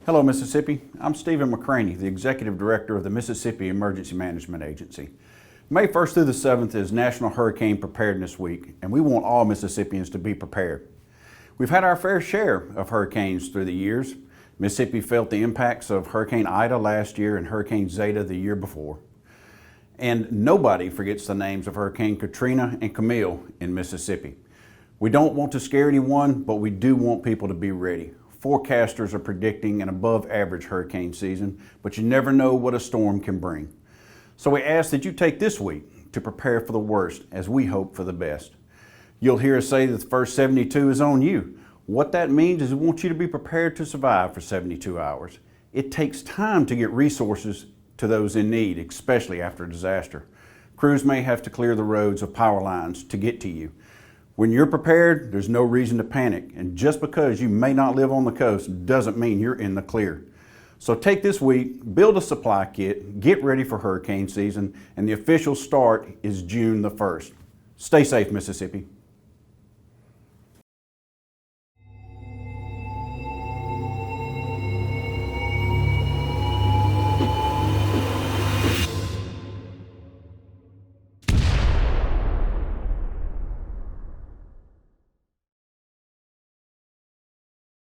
Hello, Mississippi. I'm Stephen McCraney, the Executive Director of the Mississippi Emergency Management Agency. May 1st through the 7th is National Hurricane Preparedness Week, and we want all Mississippians to be prepared. We've had our fair share of hurricanes through the years. Mississippi felt the impacts of Hurricane Ida last year and Hurricane Zeta the year before. And nobody forgets the names of Hurricane Katrina and Camille in Mississippi. We don't want to scare anyone, but we do want people to be ready. Forecasters are predicting an above average hurricane season, but you never know what a storm can bring. So we ask that you take this week to prepare for the worst as we hope for the best. You'll hear us say that the first 72 is on you. What that means is we want you to be prepared to survive for 72 hours. It takes time to get resources to those in need, especially after a disaster. Crews may have to clear the roads of power lines to get to you. When you're prepared, there's no reason to panic, and just because you may not live on the coast doesn't mean you're in the clear. So take this week, build a supply kit, get ready for hurricane season, and the official start is June the 1st. Stay safe, Mississippi.